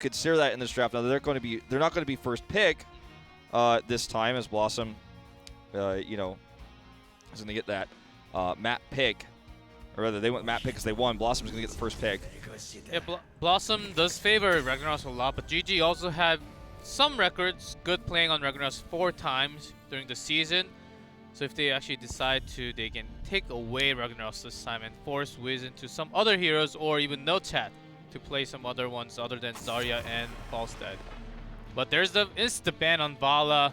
consider that in this draft. Now they're not going to be first pick this time, as BlossoM, is going to get that map pick, or rather they went map pick because they won. BlossoM's going to get the first pick. Yeah, BlossoM does favor Ragnaros a lot, but GG also had some records, good playing on Ragnaros 4 times during the season. So if they actually decide to, they can take away Ragnaros this time and force Wiz into some other heroes, or even no chat to play some other ones other than Zarya and Falstad. But there's the insta-ban on Vala.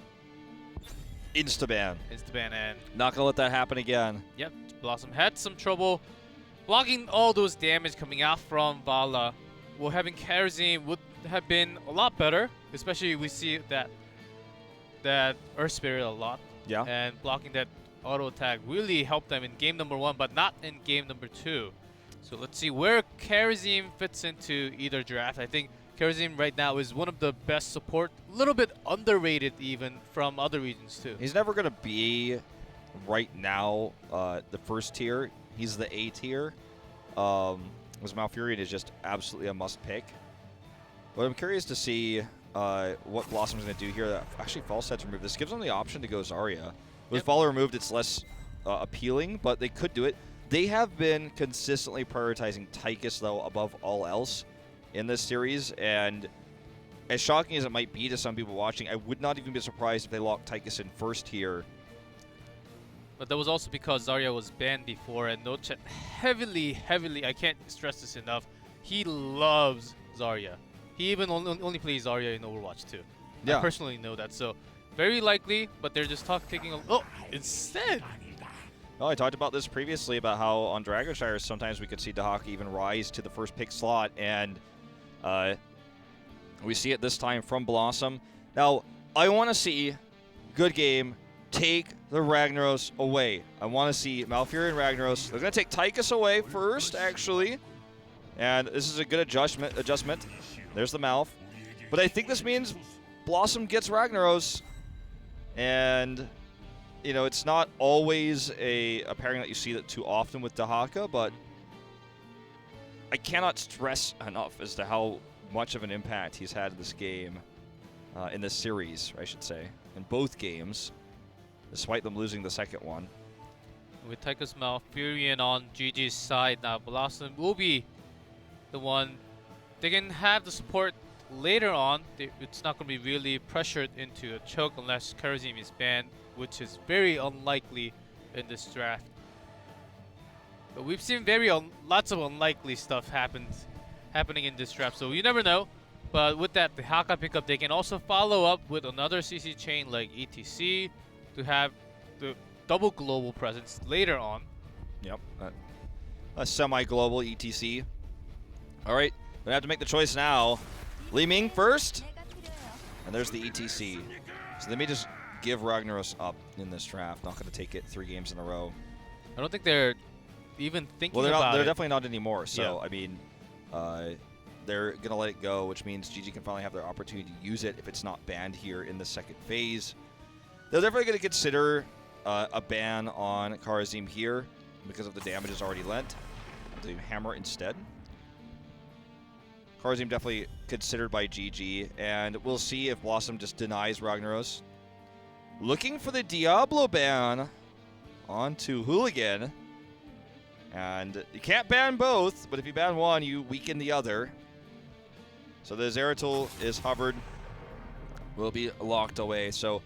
Insta-ban. Insta-ban, and not going to let that happen again. Yep, BlossoM had some trouble blocking all those damage coming out from Vala. Well, having Karazim would have been a lot better, especially we see that Earth Spirit a lot. Yeah. And blocking that auto attack really helped them in game number 1, but not in game number 2. So let's see where Karazim fits into either draft. I think Karazim right now is one of the best support, a little bit underrated even from other regions too. He's never going to be right now the first tier. He's the A tier. Because Malfurion is just absolutely a must pick. But I'm curious to see what BlossoM's going to do here. Actually, Falstad's removed. This gives them the option to go Zarya. With Vala removed, it's less appealing, but they could do it. They have been consistently prioritizing Tychus, though, above all else in this series. And as shocking as it might be to some people watching, I would not even be surprised if they locked Tychus in first here. But that was also because Zarya was banned before, and Nochat heavily, I can't stress this enough, he loves Zarya. He even only plays Zarya in Overwatch 2. Yeah. I personally know that, so very likely, but they're just taking a... Oh, instead! Well, I talked about this previously, about how on Dragonshire sometimes we could see Dahaka even rise to the first pick slot, and we see it this time from BlossoM. Now, I want to see good game take the Ragnaros away. I want to see Malfurion and Ragnaros. They're going to take Tychus away first, actually. And this is a good adjustment. There's the Malf. But I think this means BlossoM gets Ragnaros. And, it's not always a pairing that you see that too often with Dahaka, but I cannot stress enough as to how much of an impact he's had in this game, in this series, I should say, in both games, despite them losing the second one. With Tychus Malfurion on GG's side now, BlossoM will be the one. They can have the support later on. It's not going to be really pressured into a choke unless Karazim is banned, which is very unlikely in this draft. But we've seen lots of unlikely stuff happening in this draft, so you never know. But with that, the Haka pickup, they can also follow up with another CC chain like ETC to have the double global presence later on. Yep, a semi-global ETC. All right, gonna have to make the choice now. Li Ming first, and there's the ETC. So they may just give Ragnaros up in this draft. Not gonna take it 3 games in a row. I don't think they're even thinking about it. Well, they're definitely not anymore. So yeah. I mean, they're gonna let it go, which means GG can finally have their opportunity to use it if it's not banned here in the second phase. They're definitely gonna consider a ban on Karazim here because of the damage is already lent. Do Hammer instead. Karazim definitely considered by GG, and we'll see if BlossoM just denies Ragnaros. Looking for the Diablo ban onto Hooligan. And you can't ban both, but if you ban one, you weaken the other. So the Zeratul is hovered, will be locked away. So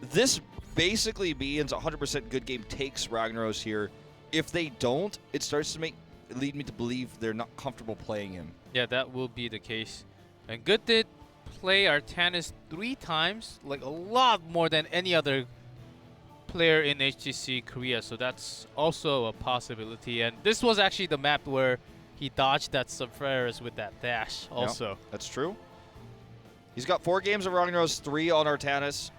this basically means 100% good game takes Ragnaros here. If they don't, it starts to lead me to believe they're not comfortable playing him. Yeah, that will be the case. And Good did play Artanis 3 times, like a lot more than any other player in HGC Korea, so that's also a possibility. And this was actually the map where he dodged that Subferris with that dash also. Yep, that's true. He's got 4 games of Ragnaros, 3 on Artanis.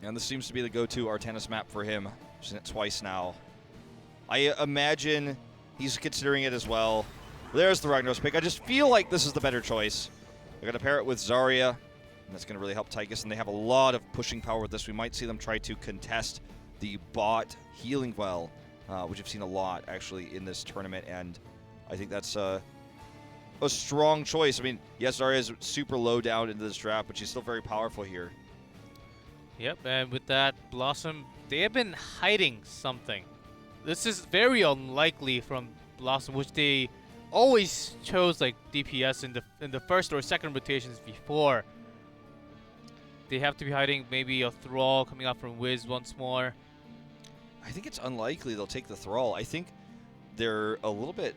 And this seems to be the go-to Artanis map for him. I've seen it twice now. I imagine he's considering it as well. There's the Ragnaros pick. I just feel like this is the better choice. They're going to pair it with Zarya, and that's going to really help Tychus, and they have a lot of pushing power with this. We might see them try to contest the bot healing well, which I've seen a lot, actually, in this tournament, and I think that's a strong choice. I mean, yes, Zarya is super low down into this draft, but she's still very powerful here. Yep, and with that, BlossoM, they have been hiding something. This is very unlikely from BlossoM, which they always chose like DPS in the first or second rotations before. They have to be hiding maybe a Thrall coming out from Wiz once more. I think it's unlikely they'll take the Thrall. I think they're a little bit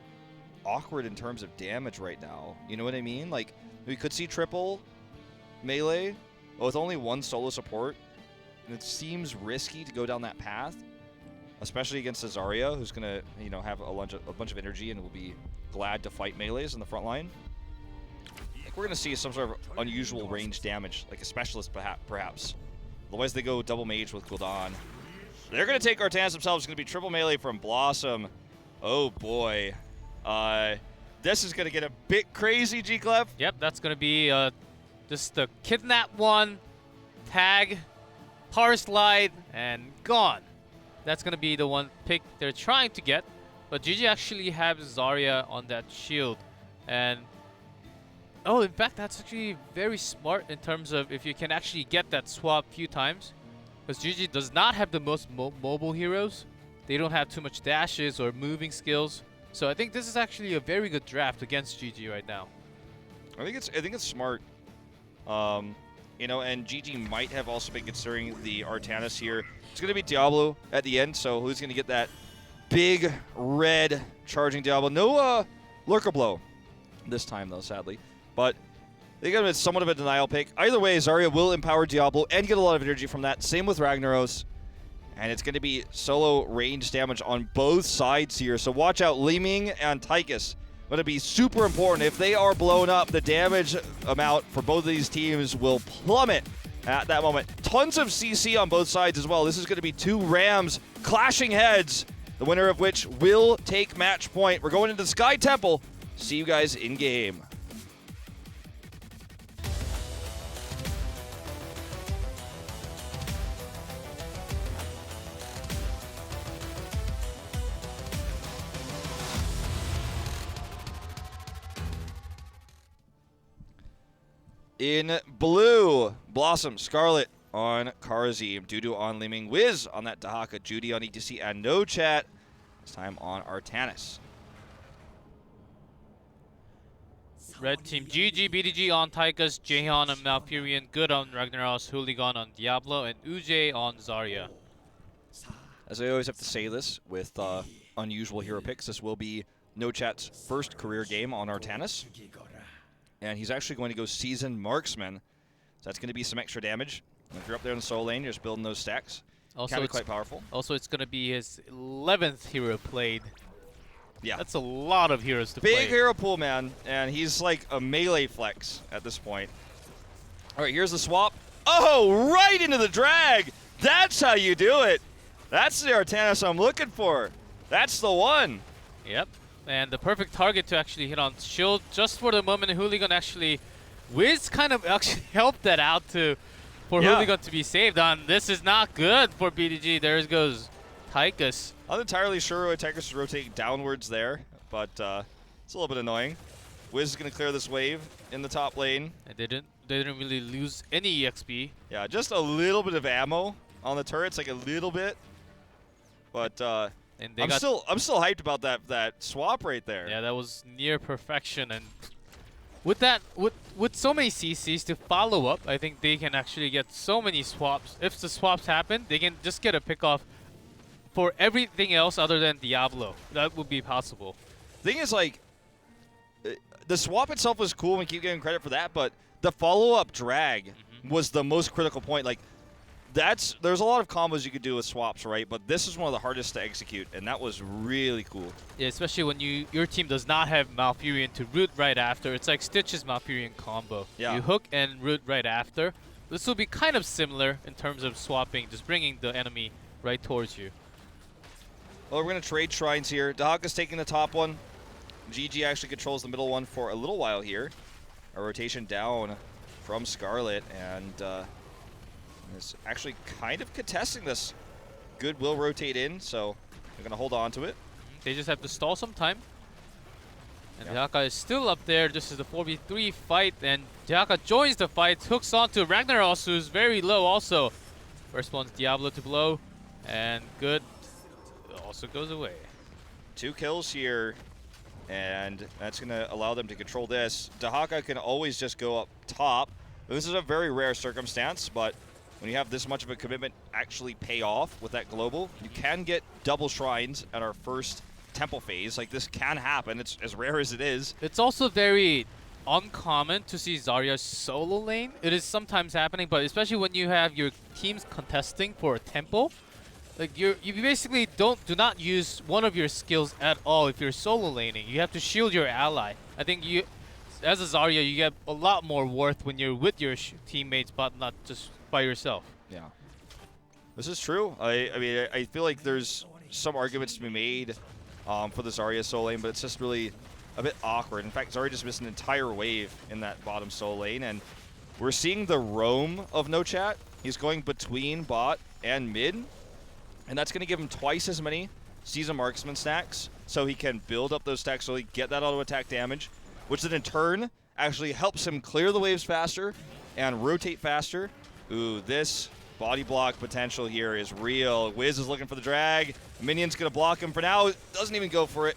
awkward in terms of damage right now. You know what I mean? Like, we could see triple melee, but with only one solo support. And it seems risky to go down that path, especially against Zarya, who's going to, you know, have a bunch of energy and will be glad to fight melees in the front line. I think we're going to see some sort of unusual range damage, like a specialist perhaps. Otherwise, they go double mage with Gul'dan. They're going to take Artanis themselves. It's going to be triple melee from BlossoM. Oh, boy. This is going to get a bit crazy, G-Clef. Yep, that's going to be just the kidnap one, tag, power slide, and gone. That's going to be the one pick they're trying to get. But GG actually have Zarya on that shield. And, oh, in fact, that's actually very smart in terms of if you can actually get that swap a few times. Because GG does not have the most mobile heroes. They don't have too much dashes or moving skills. So I think this is actually a very good draft against GG right now. I think it's smart. You know, and GG might have also been considering the Artanis here. It's going to be Diablo at the end, so who's going to get that big red charging Diablo? No Lurker Blow this time, though, sadly. But they got somewhat of a denial pick. Either way, Zarya will empower Diablo and get a lot of energy from that. Same with Ragnaros. And it's going to be solo range damage on both sides here. So watch out, Li Ming and Tychus. Going to be super important. If they are blown up, the damage amount for both of these teams will plummet at that moment. Tons of CC on both sides as well. This is going to be two Rams clashing heads, the winner of which will take match point. We're going into the Sky Temple. See you guys in game. In blue, BlossoM, Scarlet on Carzzy, Dudu on Li Ming, Wiz on that Dahaka, Judy on ETC, and no chat. This time on Artanis. Red team GG, BDG on Tychus, Jaehyun on Malfurion, Good on Ragnaros, Hooligan on Diablo, and Uj on Zarya. As I always have to say this with unusual hero picks, this will be No Chat's first career game on Artanis. And he's actually going to go Seasoned Marksman. So that's going to be some extra damage. And if you're up there in the solo lane, you're just building those stacks. Also, Can be quite powerful. Also, it's going to be his 11th hero played. Yeah. That's a lot of heroes to play. Big hero pool, man. And he's like a melee flex at this point. All right, here's the swap. Oh, right into the drag. That's how you do it. That's the Artanis I'm looking for. That's the one. Yep. And the perfect target to actually hit on shield just for the moment. Hooligan actually, Wiz kind of actually helped that out for Hooligan to be saved on. This is not good for BDG. There goes Tychus. I'm not entirely sure why Tychus is rotating downwards there, but it's a little bit annoying. Wiz is going to clear this wave in the top lane. And they didn't really lose any EXP. Yeah, just a little bit of ammo on the turrets, like a little bit. But and they I'm still hyped about that swap right there. Yeah, that was near perfection, and with that, with so many CCs to follow up, I think they can actually get so many swaps. If the swaps happen, they can just get a pick off for everything else other than Diablo. That would be possible. Thing is, like, the swap itself was cool, and we keep getting credit for that, but the follow-up drag was the most critical point. Like, there's a lot of combos you could do with swaps, right? But this is one of the hardest to execute, and that was really cool. Yeah, especially when your team does not have Malfurion to root right after. It's like Stitch's Malfurion combo. Yeah. You hook and root right after. This will be kind of similar in terms of swapping, just bringing the enemy right towards you. Well, we're going to trade shrines here. Dahaka's taking the top one. GG actually controls the middle one for a little while here. A rotation down from Scarlet, and is actually kind of contesting this. Good will rotate in, so they're going to hold on to it. They just have to stall some time. And Dehaka is still up there. This is the 4v3 fight, and Dehaka joins the fight, hooks onto Ragnaros, who's very low also. First one's Diablo to blow, and good also goes away. 2 kills here, and that's going to allow them to control this. Dehaka can always just go up top. This is a very rare circumstance, but when you have this much of a commitment actually pay off with that global, you can get double shrines at our first temple phase. Like, this can happen. It's as rare as it is. It's also very uncommon to see Zarya solo lane. It is sometimes happening, but especially when you have your teams contesting for a temple, like you basically do not use one of your skills at all if you're solo laning. You have to shield your ally. I think you, as a Zarya, you get a lot more worth when you're with your teammates, but not just by yourself. Yeah, this is true. I mean, I feel like there's some arguments to be made for the Zarya solo lane, but it's just really a bit awkward. In fact, Zarya just missed an entire wave in that bottom solo lane, and we're seeing the roam of No Chat. He's going between bot and mid, and that's going to give him twice as many Season Marksman stacks, so he can build up those stacks so he get that auto attack damage, which then in turn actually helps him clear the waves faster and rotate faster. Ooh, this body block potential here is real. Wiz is looking for the drag. Minion's going to block him for now. Doesn't even go for it.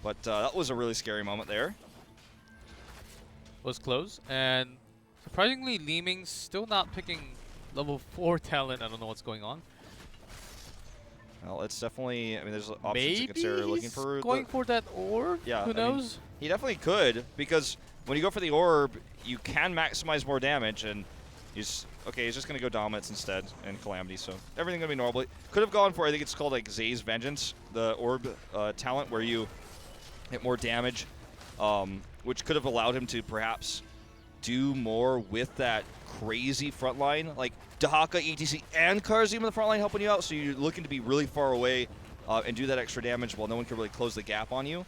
But that was a really scary moment there. Was close, and surprisingly, Li Ming's still not picking level 4 talent. I don't know what's going on. Well, it's definitely, I mean, there's options Maybe to consider. Looking for going for that orb? Yeah, Who knows? Mean, he definitely could, because when you go for the orb, you can maximize more damage, and he's just going to go Dominance instead and Calamity, so everything going to be normal. Could have gone for, I think it's called like Zay's Vengeance, the orb talent, where you hit more damage, which could have allowed him to perhaps do more with that crazy front line. Like Dehaka, ETC, and Karzim in the front line helping you out, so you're looking to be really far away and do that extra damage while no one can really close the gap on you.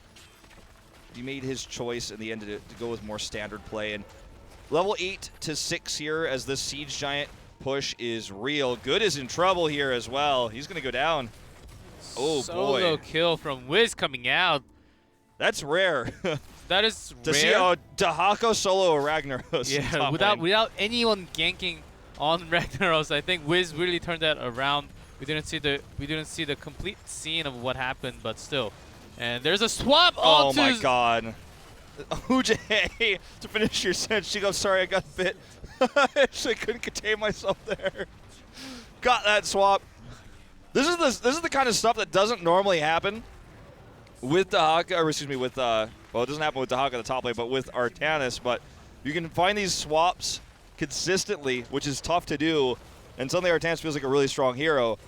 He made his choice in the end to go with more standard play, and level 8 to 6 here as this Siege Giant push is real. Good is in trouble here as well. He's going to go down. Oh, boy. Solo kill from Wiz coming out. That's rare. That is to rare. see Dehaka solo Ragnaros. Yeah, without anyone ganking on Ragnaros, I think Wiz really turned that around. We didn't see the complete scene of what happened, but still. And there's a swap onto. Oh my god. UJ to finish your sentence. She goes, sorry, I got bit. I actually couldn't contain myself there. Got that swap. This is the kind of stuff that doesn't normally happen with Dehaka, or excuse me, with well, it doesn't happen with Dehaka the top lane, but with Artanis. But you can find these swaps consistently, which is tough to do, and suddenly Artanis feels like a really strong hero.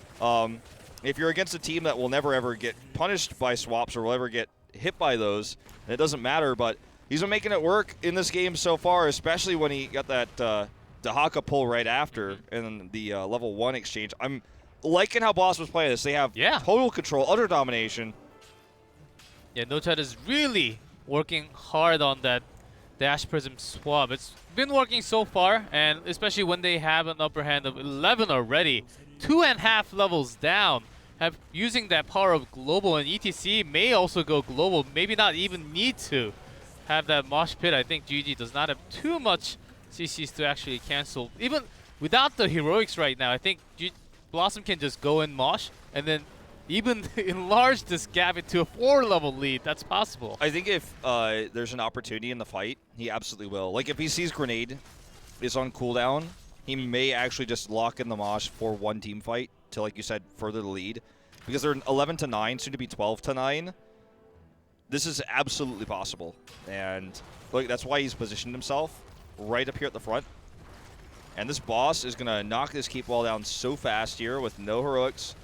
If you're against a team that will never ever get punished by swaps or will ever get hit by those, it doesn't matter, but he's been making it work in this game so far, especially when he got that Dehaka pull right after in the level 1 exchange. I'm liking how Boss was playing this. They have total control, utter domination. Yeah, No Chat is really working hard on that Dash Prism swap. It's been working so far, and especially when they have an upper hand of 11 already, 2.5 levels down. Using that power of global, and ETC may also go global, maybe not even need to have that mosh pit. I think GG does not have too much CCs to actually cancel. Even without the heroics right now, I think BlossoM can just go in mosh and then even enlarge this gap into a 4-level lead. That's possible. I think if there's an opportunity in the fight, he absolutely will. Like if he sees Grenade is on cooldown, he may actually just lock in the mosh for one team fight to, like you said, further the lead. Because they're 11 to 9, soon to be 12 to 9. This is absolutely possible. And look, that's why he's positioned himself right up here at the front. And this boss is going to knock this keep wall down so fast here with no heroics.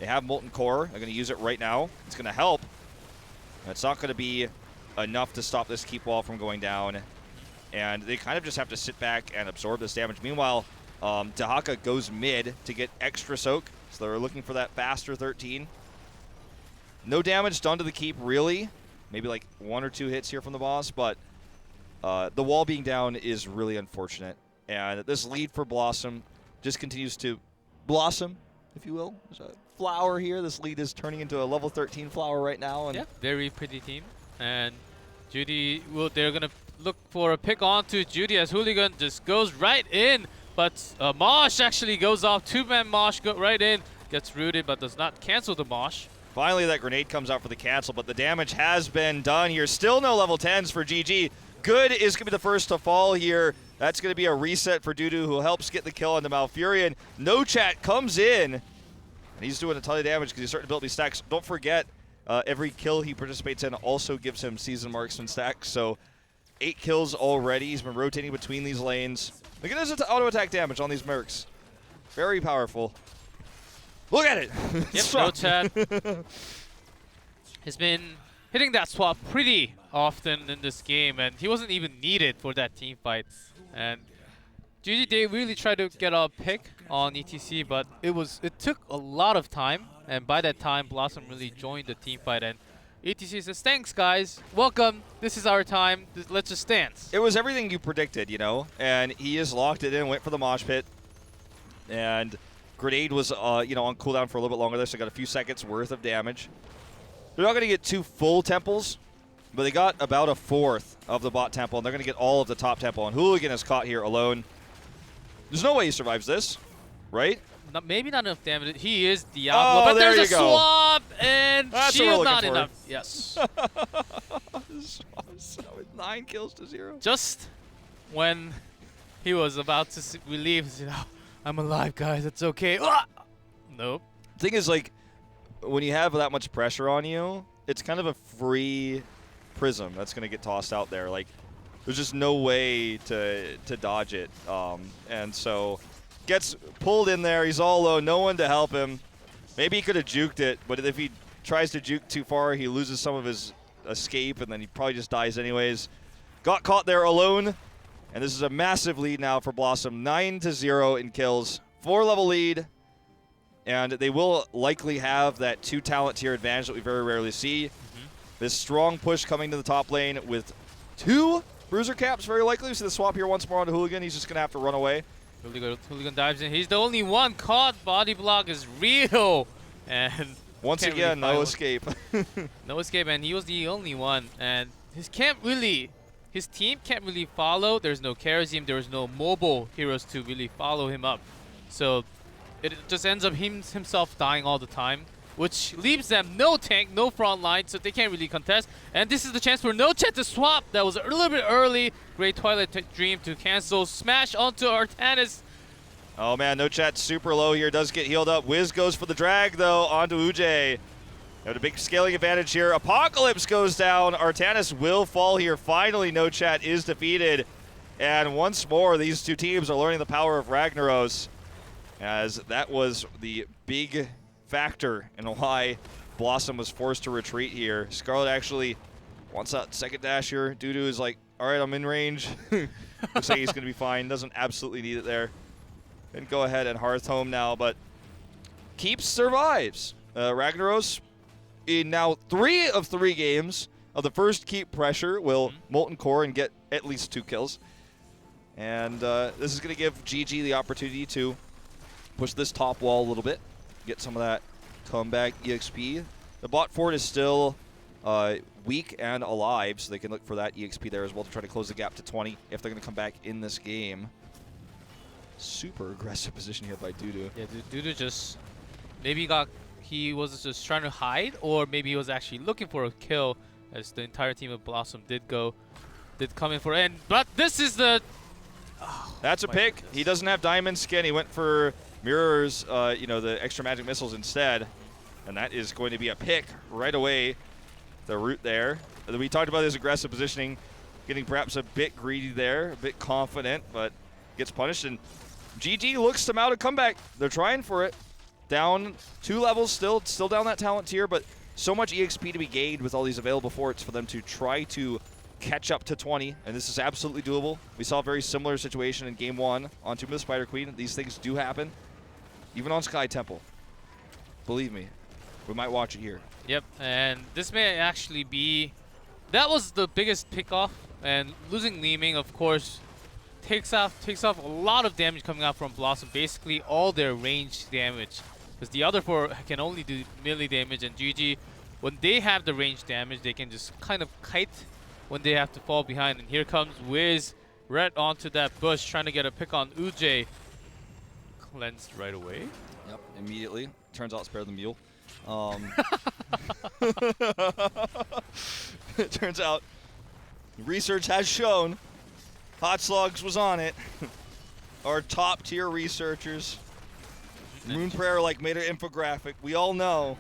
They have Molten Core. They're going to use it right now. It's going to help. It's not going to be enough to stop this keep wall from going down. And they kind of just have to sit back and absorb this damage. Meanwhile, Dehaka goes mid to get extra soak. So they're looking for that faster 13. No damage done to the keep, really. Maybe like 1 or 2 hits here from the boss, but the wall being down is really unfortunate. And this lead for BlossoM just continues to blossom, if you will. There's a flower here. This lead is turning into a level 13 flower right now. And yeah, very pretty team. And Judy, they're gonna look for a pick onto Judy as Hooligan just goes right in. But Mosh actually goes off. Two-man Mosh go right in, gets rooted, but does not cancel the Mosh. Finally, that grenade comes out for the cancel, but the damage has been done here. Still no level 10s for GG. Good is going to be the first to fall here. That's going to be a reset for Dudu, who helps get the kill on the Malfurion. No Chat comes in, and he's doing a ton of damage because he's starting to build these stacks. Don't forget, every kill he participates in also gives him season marksman stacks. So 8 kills already. He's been rotating between these lanes. Look at his auto attack damage on these mercs. Very powerful. Look at it. Yep, no Chat has been hitting that swap pretty often in this game, and he wasn't even needed for that team fight. And GG, they really tried to get a pick on ETC, but it took a lot of time, and by that time, BlossoM really joined the team fight, and ETC says, "Thanks, guys. Welcome. This is our time. Let's just dance." It was everything you predicted, you know, and he just locked it in, went for the mosh pit, and grenade was, on cooldown for a little bit longer there, so got a few seconds worth of damage. They're not going to get 2 full temples, but they got about a 1/4 of the bot temple, and they're going to get all of the top temple. And Hooligan is caught here alone. There's no way he survives this, right? Maybe not enough damage. He is Diablo, but there there's a you go. swap, and That's shield what we're not looking for. enough. Yes. With 9 kills to 0. Just when he was about to relieve, I'm alive, guys. It's okay. Nope. Thing is, like, when you have that much pressure on you, it's kind of a free prism that's going to get tossed out there. Like, there's just no way to dodge it. And so gets pulled in there. He's all alone. No one to help him. Maybe he could have juked it, but if he tries to juke too far, he loses some of his escape, and then he probably just dies anyways. Got caught there alone, and this is a massive lead now for BlossoM. 9-0 in kills. 4-level lead, and they will likely have that 2 talent tier advantage that we very rarely see. This strong push coming to the top lane with 2 bruiser caps, very likely. We see the swap here once more on the Hooligan. He's just going to have to run away. Hooligan dives in. He's the only one caught. Body block is real. And once again, no escape. No escape, and he was the only one. And his team can't really follow. There's no Charism. There's no mobile heroes to really follow him up. So it just ends up himself dying all the time, which leaves them no tank, no front line, so they can't really contest. And this is the chance for No Chat to swap. That was a little bit early. Great Twilight Dream to cancel. Smash onto Artanis. Oh man, No Chat super low here. Does get healed up. Wiz goes for the drag though onto Uj. They have a big scaling advantage here. Apocalypse goes down. Artanis will fall here. Finally, No Chat is defeated. And once more, these 2 teams are learning the power of Ragnaros, as that was the big factor in why BlossoM was forced to retreat here. Scarlet actually wants that second dash here. Dudu is like, all right, I'm in range. Looks like he's going to be fine. Doesn't absolutely need it there. And go ahead and Hearth home now, but Keeps survives. Ragnaros, in now 3 of 3 games of the first Keep pressure, will Molten Core and get at least 2 kills. And this is going to give GG the opportunity to push this top wall a little bit, get some of that comeback EXP. The bot fort is still weak and alive, so they can look for that EXP there as well to try to close the gap to 20 if they're going to come back in this game. Super aggressive position here by Dudu. Yeah, Dudu just maybe he was just trying to hide, or maybe he was actually looking for a kill, as the entire team of BlossoM did come in for it. But this is the that's a pick. Goodness. He doesn't have diamond skin. He went for mirrors, the extra magic missiles instead, and that is going to be a pick right away. The root there. We talked about his aggressive positioning, getting perhaps a bit greedy there, a bit confident, but gets punished. And GG looks to mount a comeback. They're trying for it. Down 2 levels still down that talent tier, but so much EXP to be gained with all these available forts for them to try to catch up to 20, and this is absolutely doable. We saw a very similar situation in Game 1 on Tomb of the Spider Queen. These things do happen, even on Sky Temple. Believe me, we might watch it here. Yep, and this may actually be... That was the biggest pick-off, and losing Leeming, of course, takes off a lot of damage coming out from BlossoM, basically all their range damage, because the other 4 can only do melee damage, and GG when they have the range damage, they can just kind of kite when they have to fall behind. And here comes Wiz right onto that bush, trying to get a pick on Uj. Cleansed right away. Yep, immediately. Turns out it's better than Mule. It turns out research has shown Hot Slugs was on it. Our top tier researchers. Moon Prayer made an infographic. We all know.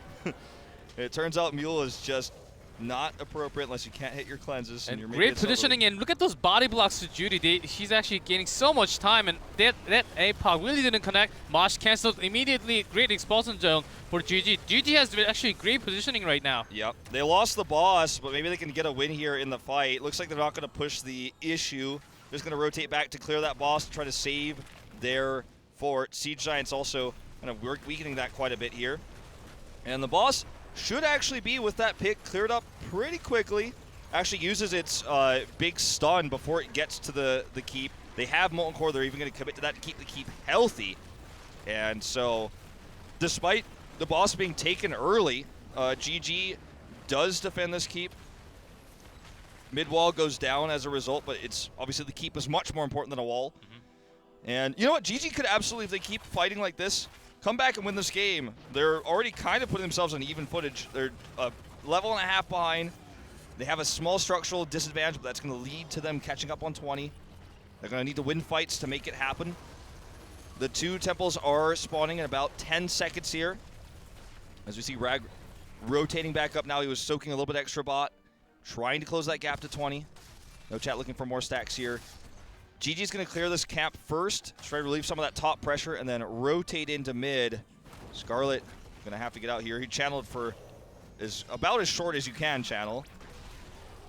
It turns out Mule is just not appropriate unless you can't hit your cleanses. And you're great positioning, and look at those body blocks to Judy. She's actually gaining so much time, and that APOC really didn't connect. Mosh canceled immediately. Great expulsion zone for GG. GG has actually great positioning right now. Yep. They lost the boss, but maybe they can get a win here in the fight. Looks like they're not going to push the issue. They're just going to rotate back to clear that boss to try to save their fort. Siege Giants also kind of weakening that quite a bit here. And the boss should actually be, with that pick, cleared up pretty quickly. Actually uses its big stun before it gets to the keep. They have Molten Core. They're even going to commit to that to keep the keep healthy. And so, despite the boss being taken early, GG does defend this keep. Mid wall goes down as a result, but it's obviously the keep is much more important than a wall. And you know what? GG could absolutely, if they keep fighting like this, come back and win this game. They're already kind of putting themselves on even footage. They're a level and a half behind. They have a small structural disadvantage, but that's going to lead to them catching up on 20. They're going to need to win fights to make it happen. The two temples are spawning in about 10 seconds here. As we see Rag rotating back up now. He was soaking a little bit extra bot, trying to close that gap to 20. No chat looking for more stacks here. GG's going to clear this camp first, try to relieve some of that top pressure, and then rotate into mid. Scarlet going to have to get out here. He channeled for about as short as you can channel.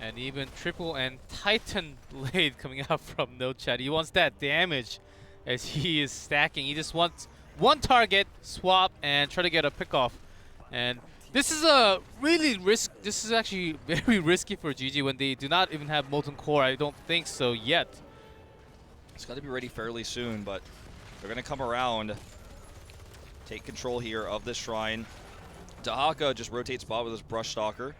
And even triple and Titan Blade coming out from No Chat. He wants that damage as he is stacking. He just wants one target, swap, and try to get a pick off. And this is a really this is actually very risky for GG when they do not even have Molten Core. I don't think so yet. It's got to be ready fairly soon, but they're going to come around, take control here of this shrine. Dahaka just rotates bot with his Brush Stalker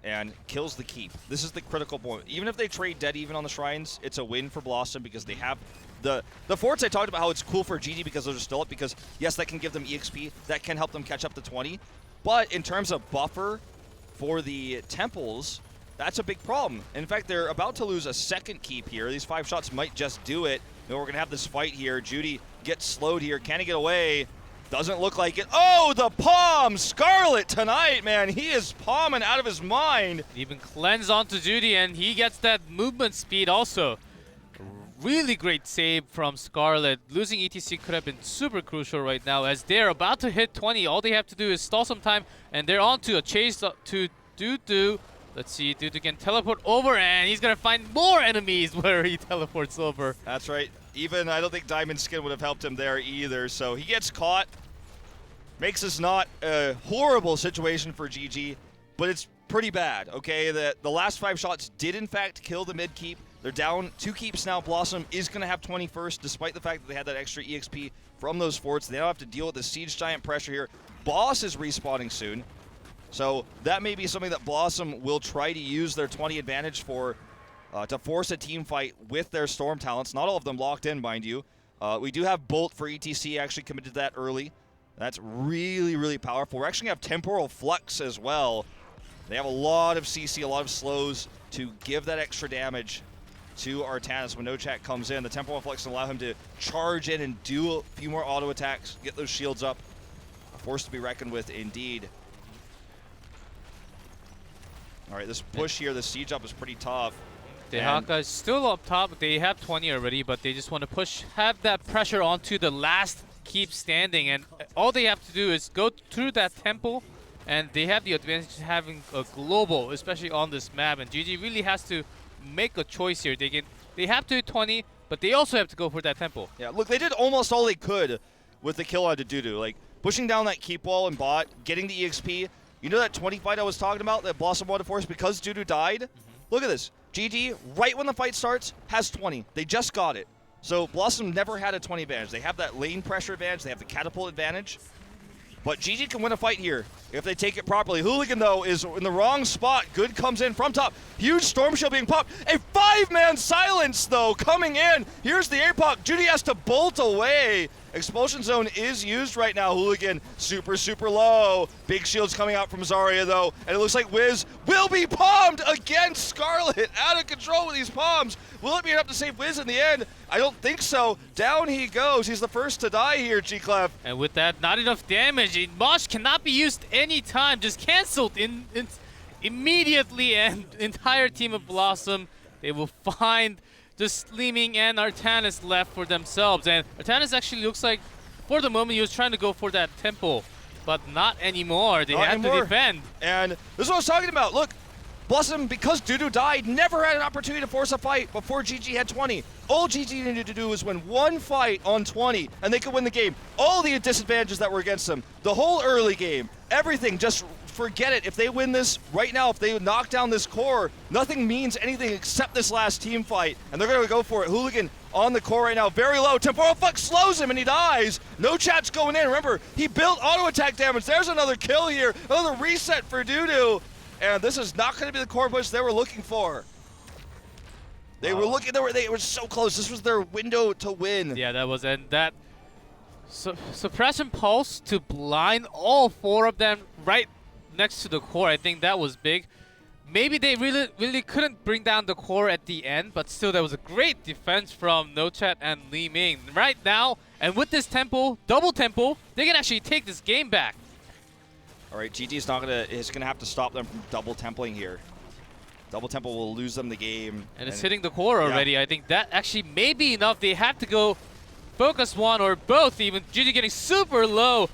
and kills the keep. This is the critical point. Even if they trade dead even on the shrines, it's a win for BlossoM because they have the forts. I talked about how it's cool for GG because those are still up, because yes, that can give them EXP, that can help them catch up to 20. But in terms of buffer for the temples, that's a big problem. In fact, they're about to lose a second keep here. These 5 shots might just do it. You know, we're going to have this fight here. Judy gets slowed here. Can he get away? Doesn't look like it. Oh, the palm! Scarlet tonight, man. He is palming out of his mind. Even cleanse onto Judy, and he gets that movement speed also. Really great save from Scarlet. Losing ETC could have been super crucial right now as they're about to hit 20. All they have to do is stall some time, and they're on to a chase to Dudu. Let's see, Dudu can teleport over, and he's going to find more enemies where he teleports over. That's right. Even I don't think Diamond Skin would have helped him there either. So he gets caught. Makes this not a horrible situation for GG, but it's pretty bad, okay? The last 5 shots did, in fact, kill the mid keep. They're down 2 keeps now. BlossoM is going to have 21st, despite the fact that they had that extra EXP from those forts. They don't have to deal with the Siege Giant pressure here. Boss is respawning soon. So that may be something that BlossoM will try to use their 20 advantage for, to force a team fight with their Storm talents. Not all of them locked in, mind you. We do have Bolt for ETC, actually committed to that early. That's really, really powerful. We're actually going to have Temporal Flux as well. They have a lot of CC, a lot of slows to give that extra damage to Artanis when No Chat comes in. The Temporal Flux will allow him to charge in and do a few more auto attacks, get those shields up. A force to be reckoned with indeed. All right, this push here, the siege up is pretty tough. Dahaka is still up top. They have 20 already, but they just want to push, have that pressure onto the last keep standing. And all they have to do is go through that temple, and they have the advantage of having a global, especially on this map. And GG really has to make a choice here. They have to hit 20, but they also have to go for that temple. Yeah, look, they did almost all they could with the kill on Dudu. Like, pushing down that keep wall and bot, getting the EXP. You know that 20 fight I was talking about that BlossoM wanted to force because Dudu died? Look at this. GG, right when the fight starts, has 20. They just got it. So BlossoM never had a 20 advantage. They have that lane pressure advantage. They have the catapult advantage. But GG can win a fight here if they take it properly. Hooligan, though, is in the wrong spot. Good comes in from top. Huge Storm Shield being popped. A 5-man silence, though, coming in. Here's the APOC. Judy has to bolt away. Expulsion Zone is used right now. Hooligan super, super low. Big shields coming out from Zarya, though. And it looks like Wiz will be palmed against Scarlet. Out of control with these palms. Will it be enough to save Wiz in the end? I don't think so. Down he goes. He's the first to die here, G-Clef. And with that, not enough damage. Mosh cannot be used anytime. Just cancelled immediately, and entire team of BlossoM, they will find just Sleeming and Artanis left for themselves. And Artanis actually looks like, for the moment, he was trying to go for that temple, but not anymore. They have to defend. And this is what I was talking about. Look, BlossoM, because Dudu died, never had an opportunity to force a fight before GG had 20. All GG needed to do was win one fight on 20, and they could win the game. All the disadvantages that were against them, the whole early game, everything, just forget it. If they win this right now, if they knock down this core, nothing means anything except this last team fight, and they're going to go for it. Hooligan on the core right now, very low. Temporal Fuck slows him, and he dies. No chat's going in. Remember, he built auto attack damage. There's another kill here. Another reset for Dudu. And this is not going to be the core push they were looking for. They were looking. They were so close. This was their window to win. Yeah, that was, and that suppression pulse to blind all 4 of them right next to the core. I think that was big. Maybe they really couldn't bring down the core at the end, but still, there was a great defense from NoChat and Li Ming right now. And with this tempo, double tempo, they can actually take this game back. All right, GG's is gonna have to stop them from double templing here. Double temple will lose them the game. And it's hitting the core already. Yeah. I think that actually may be enough. They have to go focus one or both even. GG getting super low.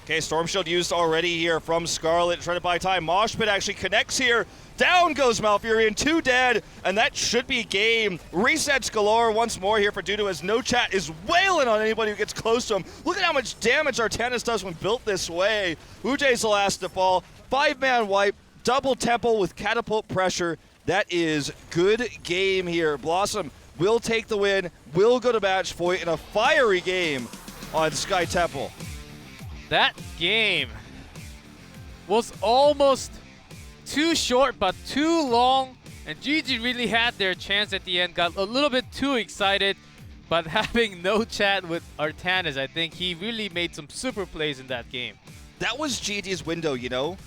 Okay, Storm Shield used already here from Scarlet, trying to buy time. Mosh Pit actually connects here. Down goes Malfurion, 2 dead, and that should be game. Resets galore once more here for Dudu as No Chat is wailing on anybody who gets close to him. Look at how much damage Artanis does when built this way. Ujay's the last to fall. 5-man wipe, double temple with catapult pressure. That is good game here. BlossoM will take the win, will go to match point in a fiery game on Sky Temple. That game was almost too short but too long, and GG really had their chance at the end. Got a little bit too excited, but having no chat with Artanis, I think he really made some super plays in that game. That was GG's window, you know?